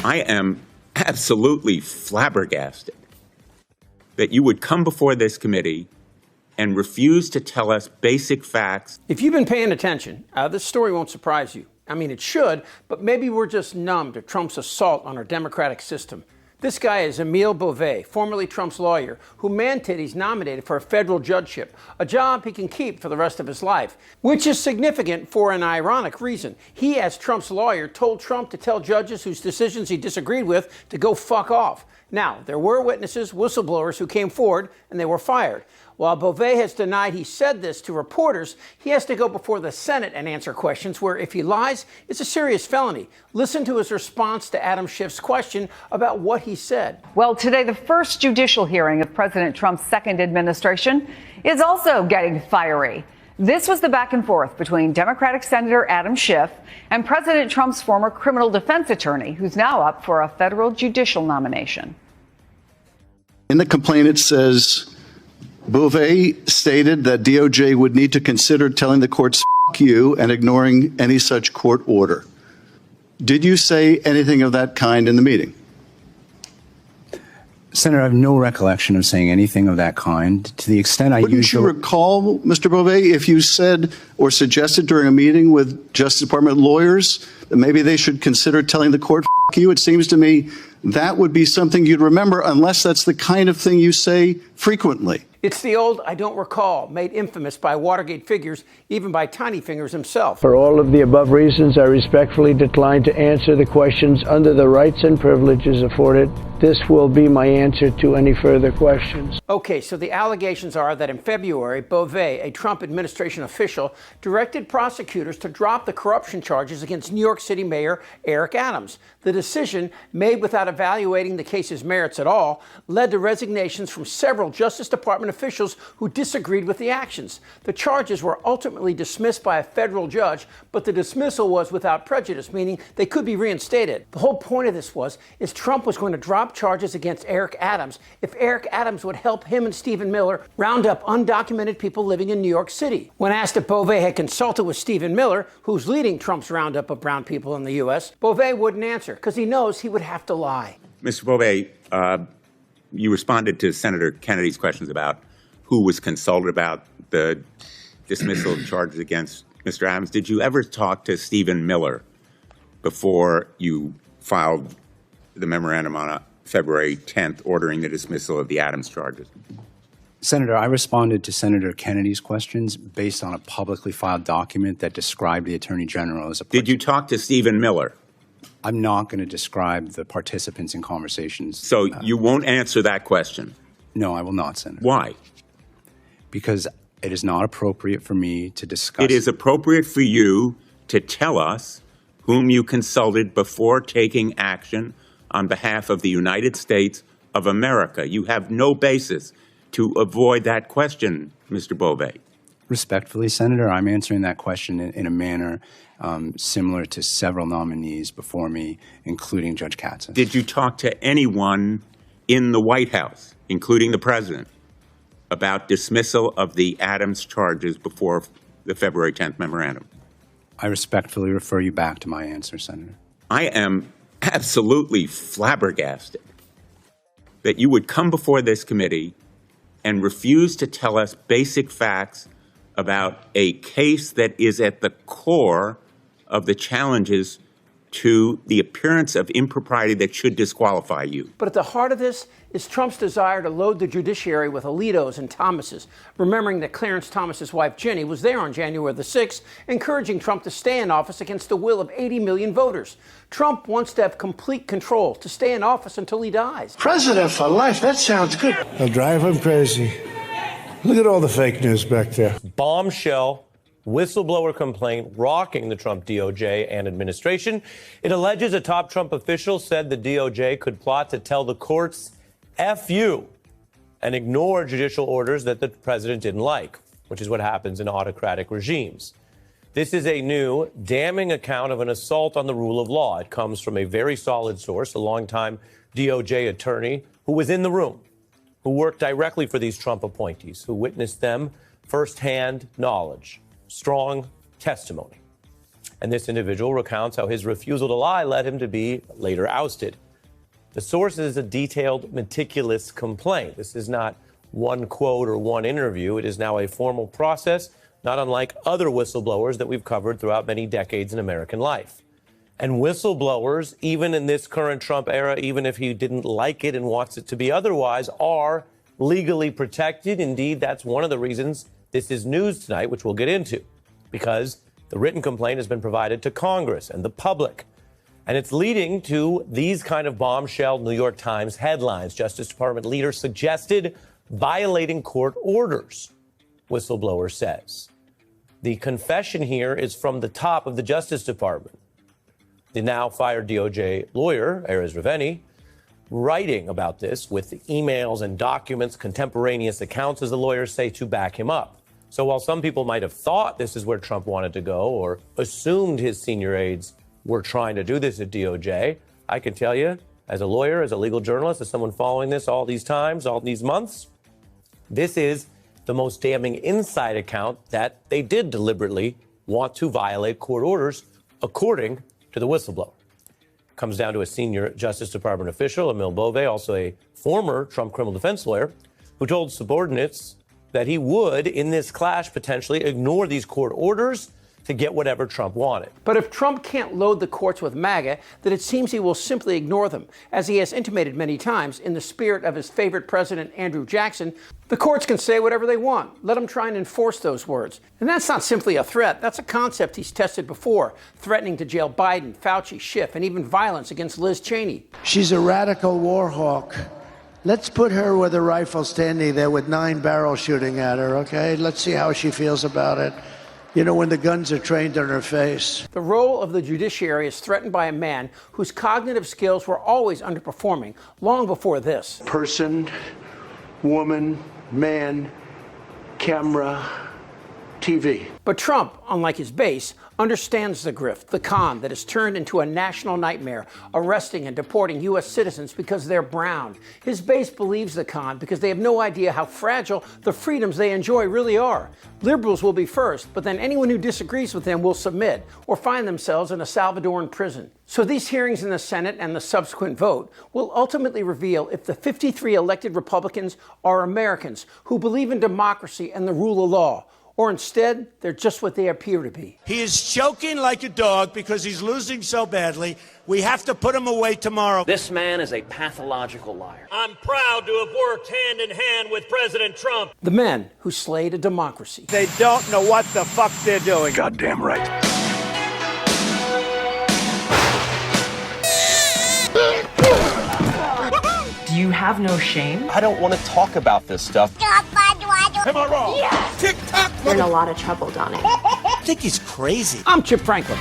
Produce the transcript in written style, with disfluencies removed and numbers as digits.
I am absolutely flabbergasted that you would come before this committee and refuse to tell us basic facts. If you've been paying attention, this story won't surprise you. I mean, it should, but maybe we're just numb to Trump's assault on our democratic system. This guy is Emil Bove, formerly Trump's lawyer, who mandated he's nominated for a federal judgeship, a job he can keep for the rest of his life, which is significant for an ironic reason. He, as Trump's lawyer, told Trump to tell judges whose decisions he disagreed with to go fuck off. Now, there were witnesses, whistleblowers, who came forward, and they were fired. While Bove has denied he said this to reporters, he has to go before the Senate and answer questions where, if he lies, it's a serious felony. Listen to his response to Adam Schiff's question about what he said. Well, today, the first judicial hearing of President Trump's second administration is also getting fiery. This was the back and forth between Democratic Senator Adam Schiff and President Trump's former criminal defense attorney, who's now up for a federal judicial nomination. In the complaint, it says Bove stated that DOJ would need to consider telling the courts "F you" and ignoring any such court order. Did you say anything of that kind in the meeting? Senator, I have no recollection of saying anything of that kind. To the extent I Wouldn't you recall, Mr. Bove, if you said or suggested during a meeting with Justice Department lawyers that maybe they should consider telling the court "F you"? It seems to me that would be something you'd remember, unless that's the kind of thing you say frequently. It's the old "I don't recall," made infamous by Watergate figures, even by Tiny Fingers himself. For all of the above reasons, I respectfully decline to answer the questions under the rights and privileges afforded. This will be my answer to any further questions. Okay, so the allegations are that in February, Bove, a Trump administration official, directed prosecutors to drop the corruption charges against New York City Mayor Eric Adams. The decision, made without evaluating the case's merits at all, led to resignations from several Justice Department officials who disagreed with the actions. The charges were ultimately dismissed by a federal judge, but the dismissal was without prejudice, meaning they could be reinstated. The whole point of this is Trump was going to drop charges against Eric Adams if Eric Adams would help him and Stephen Miller round up undocumented people living in New York City. When asked if Bove had consulted with Stephen Miller, who's leading Trump's roundup of brown people in the U.S., Bove wouldn't answer because he knows he would have to lie. Mr. Bove, you responded to Senator Kennedy's questions about who was consulted about the dismissal of charges against Mr. Adams. Did you ever talk to Stephen Miller before you filed the memorandum on February 10th ordering the dismissal of the Adams charges? Senator, I responded to Senator Kennedy's questions based on a publicly filed document that described the Attorney General as a... Did you talk to Stephen Miller? I'm not going to describe the participants in conversations. So you won't answer that question? No, I will not, Senator. Why? Because it is not appropriate for me to discuss... It is appropriate for you to tell us whom you consulted before taking action on behalf of the United States of America. You have no basis to avoid that question, Mr. Bove. Respectfully, Senator, I'm answering that question in a manner similar to several nominees before me, including Judge Katz. Did you talk to anyone in the White House, including the president, about dismissal of the Adams charges before the February 10th memorandum? I respectfully refer you back to my answer, Senator. I am absolutely flabbergasted that you would come before this committee and refuse to tell us basic facts about a case that is at the core of the challenges to the appearance of impropriety that should disqualify you. But at the heart of this is Trump's desire to load the judiciary with Alitos and Thomases, remembering that Clarence Thomas's wife, Ginny, was there on January the 6th, encouraging Trump to stay in office against the will of 80 million voters. Trump wants to have complete control, to stay in office until he dies. President for life, that sounds good. I'll drive him crazy. Look at all the fake news back there. Bombshell whistleblower complaint rocking the Trump DOJ and administration. It alleges a top Trump official said the DOJ could plot to tell the courts F you and ignore judicial orders that the president didn't like, which is what happens in autocratic regimes. This is a new, damning account of an assault on the rule of law. It comes from a very solid source, a longtime DOJ attorney who was in the room, who worked directly for these Trump appointees, who witnessed them firsthand knowledge. Strong testimony. And this individual recounts how his refusal to lie led him to be later ousted. The source is a detailed, meticulous complaint. This is not one quote or one interview. It is now a formal process, not unlike other whistleblowers that we've covered throughout many decades in American life. And whistleblowers, even in this current Trump era, even if he didn't like it and wants it to be otherwise, are legally protected. Indeed, that's one of the reasons this is news tonight, which we'll get into, because the written complaint has been provided to Congress and the public. And it's leading to these kind of bombshell New York Times headlines. Justice Department leader suggested violating court orders, whistleblower says. The confession here is from the top of the Justice Department. The now fired DOJ lawyer, Erez Raveni, writing about this with the emails and documents, contemporaneous accounts, as the lawyers say, to back him up. So while some people might have thought this is where Trump wanted to go or assumed his senior aides were trying to do this at DOJ, I can tell you, as a lawyer, as a legal journalist, as someone following this all these times, all these months, this is the most damning inside account that they did deliberately want to violate court orders, according to the whistleblower. Comes down to a senior Justice Department official, Emil Bove, also a former Trump criminal defense lawyer, who told subordinates that he would, in this clash, potentially ignore these court orders to get whatever Trump wanted. But if Trump can't load the courts with MAGA, then it seems he will simply ignore them. As he has intimated many times, in the spirit of his favorite president, Andrew Jackson, the courts can say whatever they want. Let them try and enforce those words. And that's not simply a threat. That's a concept he's tested before, threatening to jail Biden, Fauci, Schiff, and even violence against Liz Cheney. She's a radical war hawk. Let's put her with a rifle standing there with 9 barrels shooting at her, okay? Let's see how she feels about it. You know, when the guns are trained on her face. The role of the judiciary is threatened by a man whose cognitive skills were always underperforming, long before this. Person, woman, man, camera, TV. But Trump, unlike his base, understands the grift, the con that has turned into a national nightmare, arresting and deporting U.S. citizens because they're brown. His base believes the con because they have no idea how fragile the freedoms they enjoy really are. Liberals will be first, but then anyone who disagrees with them will submit or find themselves in a Salvadoran prison. So these hearings in the Senate and the subsequent vote will ultimately reveal if the 53 elected Republicans are Americans who believe in democracy and the rule of law, or instead, they're just what they appear to be. He is choking like a dog because he's losing so badly. We have to put him away tomorrow. This man is a pathological liar. I'm proud to have worked hand in hand with President Trump. The men who slayed a democracy. They don't know what the fuck they're doing. Goddamn right. Do you have no shame? I don't want to talk about this stuff. Am I wrong? Yes. Tick-tock. You're in a lot of trouble, Donnie. I think he's crazy. I'm Chip Franklin.